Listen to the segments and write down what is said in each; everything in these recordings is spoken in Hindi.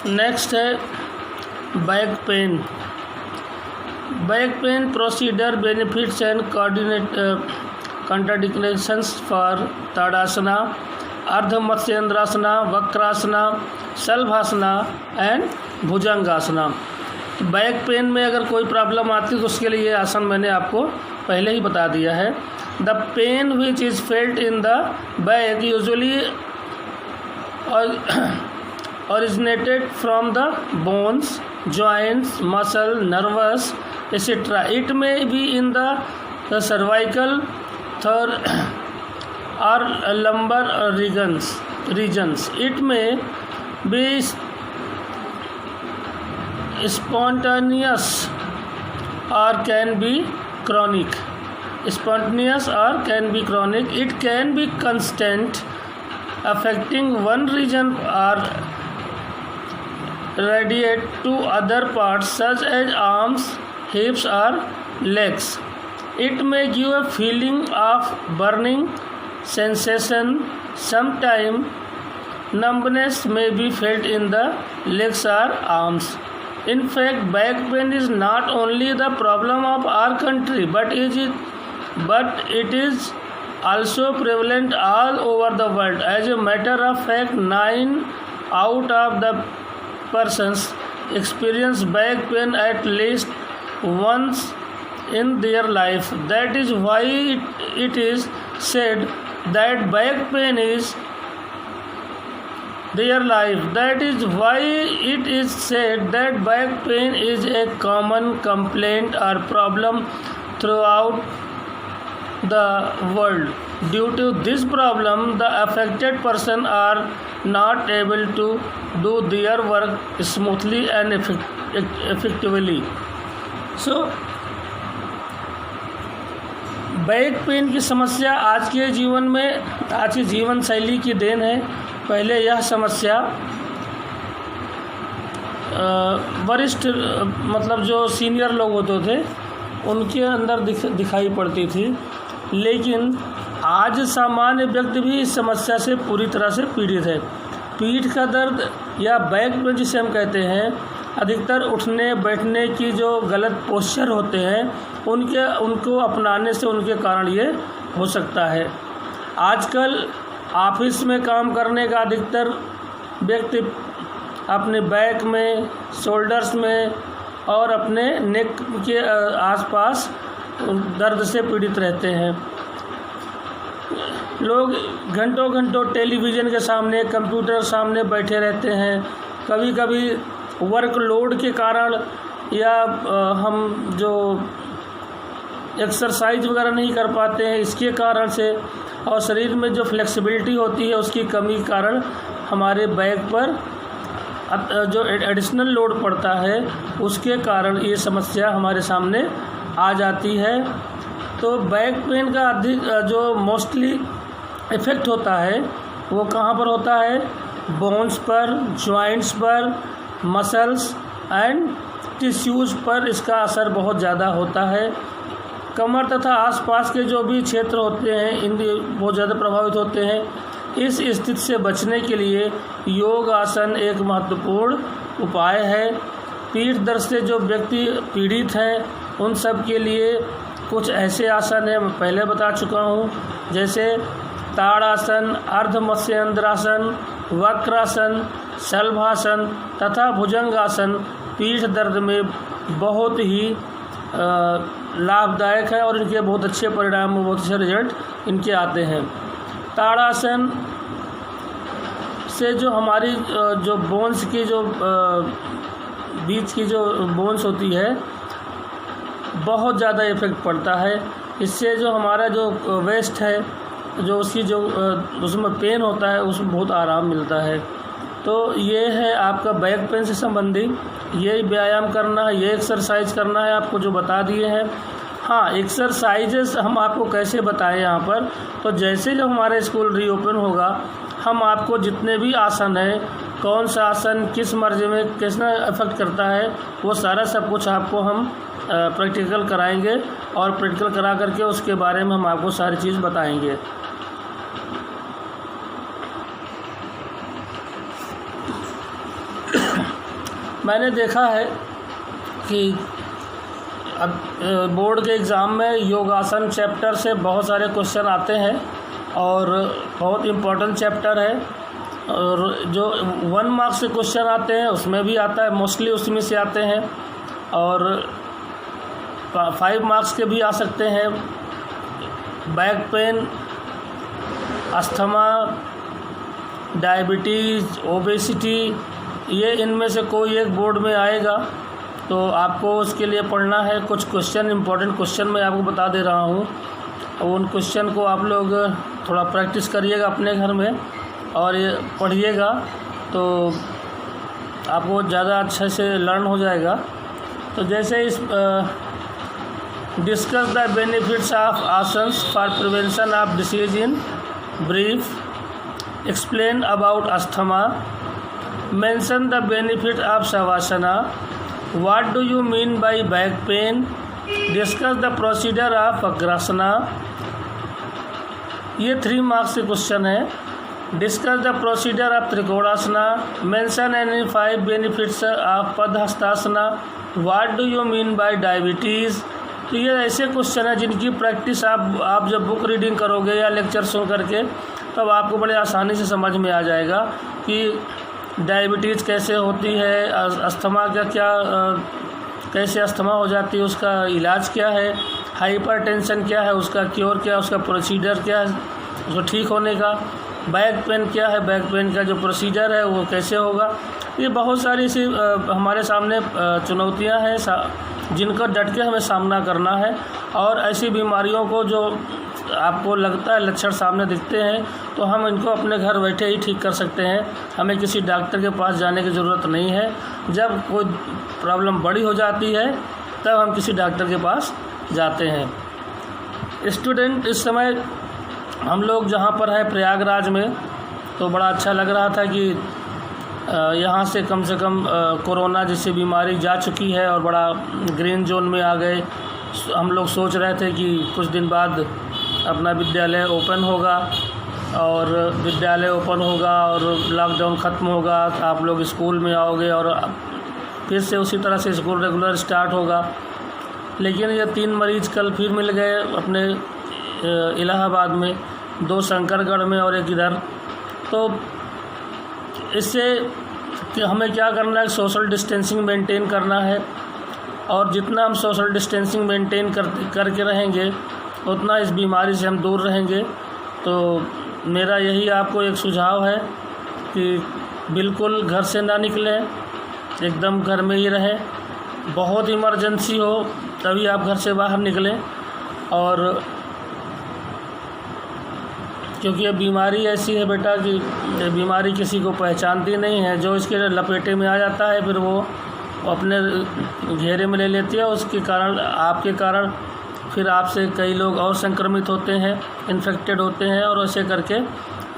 नेक्स्ट है back pain. Back pain procedure benefits and contraindications for Tadasana, Ardha Matsyendrasana, Vakrasana, Shalabhasana and Bhujangasana. Back pain में अगर कोई प्रॉब्लम आती है तो उसके लिए ये आसन मैंने आपको पहले ही बता दिया है। The pain which is felt in the back usually originated from the bones, joints, muscle, nervous, etc. It may be in the cervical, third or lumbar regions. It may be spontaneous or can be chronic. It can be constant, affecting one region or radiate to other parts such as arms, hips or legs. It may give a feeling of burning sensation. Sometimes numbness may be felt in the legs or arms. In fact, back pain is not only the problem of our country, but it is also prevalent all over the world. As a matter of fact, 9 out of the persons experience back pain at least once in their life. That is why it is said that back pain is their life. That is why it is said that back pain is a common complaint or problem throughout the world. Due to this problem, the affected person are not able to do their work smoothly and effectively. So, back pain की समस्या आज के जीवन में, आज की जीवन शैली की देन है। पहले यह समस्या वरिष्ठ मतलब जो सीनियर लोग होते थे उनके अंदर दिखाई पड़ती थी, लेकिन आज सामान्य व्यक्ति भी इस समस्या से पूरी तरह से पीड़ित है। पीठ का दर्द या बैक पेन जिसे हम कहते हैं, अधिकतर उठने बैठने की जो गलत पोस्चर होते हैं उनको अपनाने से उनके कारण ये हो सकता है। आजकल ऑफिस में काम करने का अधिकतर व्यक्ति अपने बैक में, शोल्डर्स में और अपने नेक के आसपास दर्द से पीड़ित रहते हैं। लोग घंटों घंटों टेलीविज़न के सामने, कंप्यूटर सामने बैठे रहते हैं। कभी कभी वर्कलोड के कारण या हम जो एक्सरसाइज वगैरह नहीं कर पाते हैं इसके कारण से, और शरीर में जो फ्लेक्सिबिलिटी होती है उसकी कमी के कारण हमारे बैक पर जो एडिशनल लोड पड़ता है उसके कारण ये समस्या हमारे सामने आ जाती है। तो बैक पेन का अधिक जो मोस्टली इफ़ेक्ट होता है वो कहाँ पर होता है? बोन्स पर, जॉइंट्स पर, मसल्स एंड टिश्यूज़ पर इसका असर बहुत ज़्यादा होता है। कमर तथा आसपास के जो भी क्षेत्र होते हैं इन बहुत ज़्यादा प्रभावित होते हैं। इस स्थिति से बचने के लिए योग आसन एक महत्वपूर्ण उपाय है। पीठ दर्द से जो व्यक्ति पीड़ित हैं उन सब के लिए कुछ ऐसे आसन हैं, मैं पहले बता चुका हूँ, जैसे ताड़ासन, अर्ध मत्स्येंद्रासन, वक्रासन, शलभासन तथा भुजंगासन पीठ दर्द में बहुत ही लाभदायक है और इनके बहुत अच्छे परिणाम, बहुत अच्छे रिजल्ट इनके आते हैं। ताड़ासन से जो हमारी जो बोन्स की जो बीच की जो बोन्स होती है बहुत ज़्यादा इफ़ेक्ट पड़ता है। इससे जो हमारा जो वेस्ट है, जो उसकी जो उसमें पेन होता है उसमें बहुत आराम मिलता है। तो ये है आपका बैक पेन से संबंधित, ये व्यायाम करना है, ये एक्सरसाइज करना है, आपको जो बता दिए हैं। हाँ, एक्सरसाइजेस हम आपको कैसे बताएं यहाँ पर, तो जैसे जब हमारा स्कूल रीओपन होगा हम आपको जितने भी आसन हैं, कौन सा आसन किस मर्ज में कितना इफेक्ट करता है, वो सारा सब कुछ आपको हम प्रैक्टिकल कराएंगे और प्रैक्टिकल करा करके उसके बारे में हम आपको सारी चीज़ बताएंगे। मैंने देखा है कि अब बोर्ड के एग्ज़ाम में योगासन चैप्टर से बहुत सारे क्वेश्चन आते हैं और बहुत इम्पोर्टेंट चैप्टर है, और जो 1 मार्क्स के क्वेश्चन आते हैं उसमें भी आता है, मोस्टली उसमें से आते हैं, और 5 मार्क्स के भी आ सकते हैं। Back pain, asthma, diabetes, obesity, ये इनमें से कोई एक बोर्ड में आएगा, तो आपको उसके लिए पढ़ना है। कुछ क्वेश्चन, इंपॉर्टेंट क्वेश्चन मैं आपको बता दे रहा हूँ, उन क्वेश्चन को आप लोग थोड़ा प्रैक्टिस करिएगा अपने घर में और ये पढ़िएगा, तो आपको ज़्यादा अच्छे से लर्न हो जाएगा। तो जैसे इस discuss the benefits of asanas for prevention of disease in brief, explain about asthma, mention the benefit of Shavasana, what do you mean by back pain, discuss the procedure of Agrasana. ये 3 मार्क्स के क्वेश्चन है। Discuss the procedure of Trikonasana, mention any 5 benefits of Padahastasana, what do you mean by diabetes. तो ये ऐसे क्वेश्चन है जिनकी प्रैक्टिस आप जब बुक रीडिंग करोगे या लेक्चर सुन करके, तब आपको बड़े आसानी से समझ में आ जाएगा कि डायबिटीज़ कैसे होती है, अस्थमा का क्या कैसे अस्थमा हो जाती है, उसका इलाज क्या है, हाइपरटेंशन क्या है, उसका क्योर क्या है, उसका प्रोसीजर क्या है उसको ठीक होने का, बैक पेन क्या है, बैक पेन का जो प्रोसीजर है वो कैसे होगा। ये बहुत सारी ऐसी हमारे सामने चुनौतियां हैं जिनका डट के हमें सामना करना है, और ऐसी बीमारियों को जो आपको लगता है लक्षण सामने दिखते हैं, तो हम इनको अपने घर बैठे ही ठीक कर सकते हैं। हमें किसी डॉक्टर के पास जाने की ज़रूरत नहीं है। जब कोई प्रॉब्लम बड़ी हो जाती है तब हम किसी डॉक्टर के पास जाते हैं। स्टूडेंट, इस समय हम लोग जहाँ पर है प्रयागराज में, तो बड़ा अच्छा लग रहा था कि यहाँ से कम कोरोना जैसी बीमारी जा चुकी है और बड़ा ग्रीन जोन में आ गए। हम लोग सोच रहे थे कि कुछ दिन बाद अपना विद्यालय ओपन होगा और लॉकडाउन ख़त्म होगा, आप लोग स्कूल में आओगे और फिर से उसी तरह से स्कूल रेगुलर स्टार्ट होगा। लेकिन ये 3 मरीज़ कल फिर मिल गए अपने इलाहाबाद में, 2 शंकरगढ़ में और 1 इधर। तो इससे कि हमें क्या करना है, सोशल डिस्टेंसिंग मेंटेन करना है, और जितना हम सोशल डिस्टेंसिंग मेंटेन करके रहेंगे उतना इस बीमारी से हम दूर रहेंगे। तो मेरा यही आपको एक सुझाव है कि बिल्कुल घर से ना निकलें, एकदम घर में ही रहें। बहुत इमरजेंसी हो तभी आप घर से बाहर निकलें, और क्योंकि ये बीमारी ऐसी है बेटा कि ये बीमारी किसी को पहचानती नहीं है। जो इसके लपेटे में आ जाता है फिर वो अपने घेरे में ले लेती है, उसके कारण आपके कारण फिर आपसे कई लोग और संक्रमित होते हैं, इन्फेक्टेड होते हैं, और ऐसे करके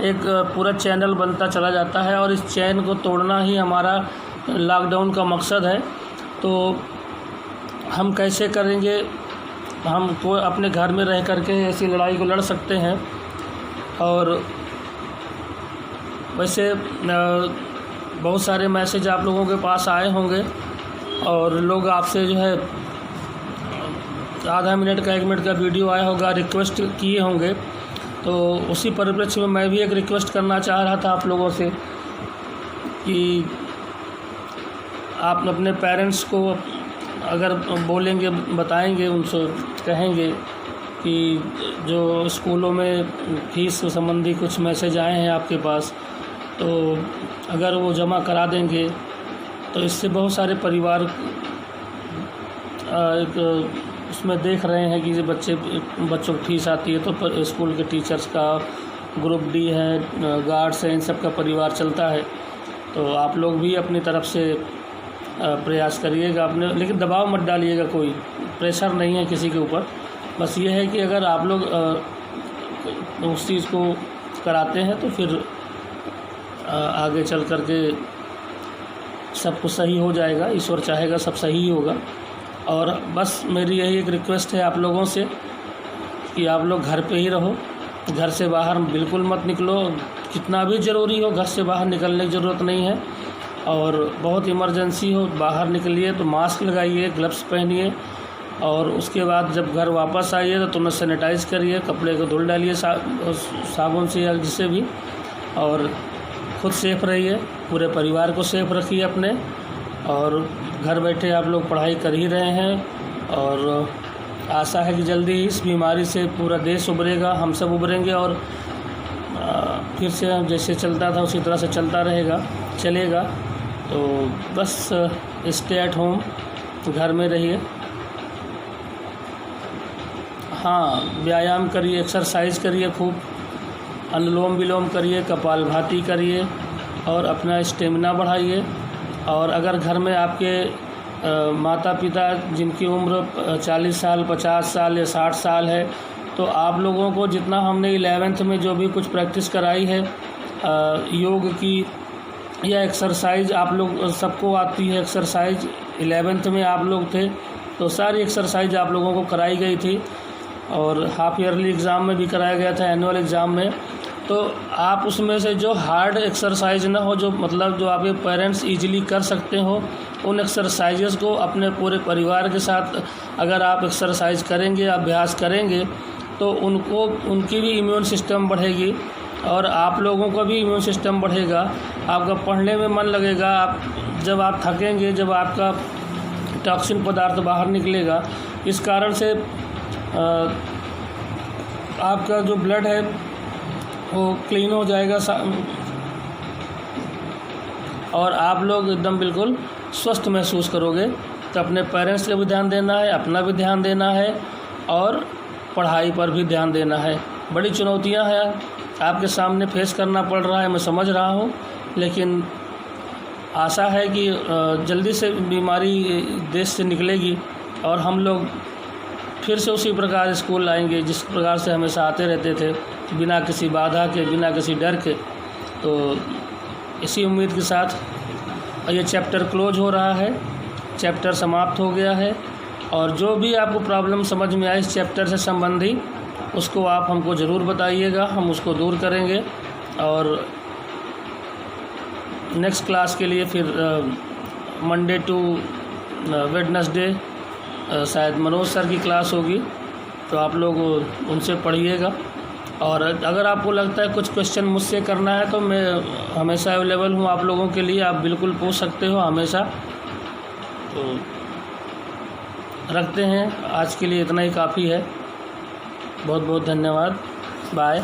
एक पूरा चैनल बनता चला जाता है, और इस चैन को तोड़ना ही हमारा लॉकडाउन का मकसद है। तो हम कैसे करेंगे, हम को अपने घर में रह करके ऐसी लड़ाई को लड़ सकते हैं। और वैसे बहुत सारे मैसेज आप लोगों के पास आए होंगे और लोग आपसे जो है आधा मिनट का 1 मिनट का वीडियो आया होगा, रिक्वेस्ट किए होंगे। तो उसी परिप्रेक्ष्य में मैं भी एक रिक्वेस्ट करना चाह रहा था आप लोगों से कि आप अपने पेरेंट्स को अगर बोलेंगे, बताएंगे, उनसे कहेंगे कि जो स्कूलों में फीस संबंधी कुछ मैसेज आए हैं आपके पास, तो अगर वो जमा करा देंगे तो इससे बहुत सारे परिवार उसमें देख रहे हैं कि बच्चों की फीस आती है, तो स्कूल के टीचर्स का, ग्रुप डी है, गार्ड्स हैं, इन सब का परिवार चलता है। तो आप लोग भी अपनी तरफ से प्रयास करिएगा अपने, लेकिन दबाव मत डालिएगा, कोई प्रेशर नहीं है किसी के ऊपर। बस ये है कि अगर आप लोग उस चीज़ को कराते हैं तो फिर आगे चल कर के सब कुछ सही हो जाएगा। ईश्वर चाहेगा सब सही होगा। और बस मेरी यही एक रिक्वेस्ट है आप लोगों से कि आप लोग घर पे ही रहो, घर से बाहर बिल्कुल मत निकलो। कितना भी ज़रूरी हो घर से बाहर निकलने की ज़रूरत नहीं है। और बहुत इमरजेंसी हो बाहर निकलिए तो मास्क लगाइए, ग्लव्स पहनिए, और उसके बाद जब घर वापस आइए तो तुरंत सैनिटाइज़ करिए, कपड़े को धुल डालिए साबुन से या जिससे भी, और खुद सेफ़ रहिए, पूरे परिवार को सेफ़ रखिए अपने। और घर बैठे आप लोग पढ़ाई कर ही रहे हैं और आशा है कि जल्दी ही इस बीमारी से पूरा देश उभरेगा, हम सब उभरेंगे और फिर से जैसे चलता था उसी तरह से चलेगा। तो बस स्टे एट होम, घर में रहिए। हाँ, व्यायाम करिए, एक्सरसाइज करिए, खूब अनुलोम विलोम करिए, कपालभाति करिए और अपना स्टेमिना बढ़ाइए। और अगर घर में आपके माता पिता जिनकी उम्र 40 साल, 50 साल या 60 साल है, तो आप लोगों को जितना हमने 11th में जो भी कुछ प्रैक्टिस कराई है योग की या एक्सरसाइज, आप लोग सबको आती है एक्सरसाइज। 11th में आप लोग थे तो सारी एक्सरसाइज आप लोगों को कराई गई थी और हाफ ईयरली एग्ज़ाम में भी कराया गया था, एनुअल एग्ज़ाम में। तो आप उसमें से जो हार्ड एक्सरसाइज ना हो, जो मतलब जो आपके पेरेंट्स इजीली कर सकते हो, उन एक्सरसाइजेस को अपने पूरे परिवार के साथ अगर आप एक्सरसाइज करेंगे, अभ्यास करेंगे, तो उनकी भी इम्यून सिस्टम बढ़ेगी और आप लोगों का भी इम्यून सिस्टम बढ़ेगा, आपका पढ़ने में मन लगेगा। जब आप थकेंगे, जब आपका टॉक्सिन पदार्थ बाहर निकलेगा, इस कारण से आपका जो ब्लड है वो क्लीन हो जाएगा और आप लोग एकदम बिल्कुल स्वस्थ महसूस करोगे। तो अपने पेरेंट्स का भी ध्यान देना है, अपना भी ध्यान देना है और पढ़ाई पर भी ध्यान देना है। बड़ी चुनौतियां हैं आपके सामने, फेस करना पड़ रहा है, मैं समझ रहा हूँ, लेकिन आशा है कि जल्दी से बीमारी देश से निकलेगी और हम लोग फिर से उसी प्रकार स्कूल आएंगे जिस प्रकार से हमेशा आते रहते थे, बिना किसी बाधा के, बिना किसी डर के। तो इसी उम्मीद के साथ ये चैप्टर क्लोज हो रहा है, चैप्टर समाप्त हो गया है। और जो भी आपको प्रॉब्लम समझ में आए इस चैप्टर से संबंधी, उसको आप हमको ज़रूर बताइएगा, हम उसको दूर करेंगे। और नेक्स्ट क्लास के लिए फिर मंडे टू वेडनेसडे शायद मनोज सर की क्लास होगी, तो आप लोग उनसे पढ़िएगा। और अगर आपको लगता है कुछ क्वेश्चन मुझसे करना है तो मैं हमेशा अवेलेबल हूँ आप लोगों के लिए, आप बिल्कुल पूछ सकते हो हमेशा। तो रखते हैं, आज के लिए इतना ही काफ़ी है। बहुत बहुत धन्यवाद, बाय।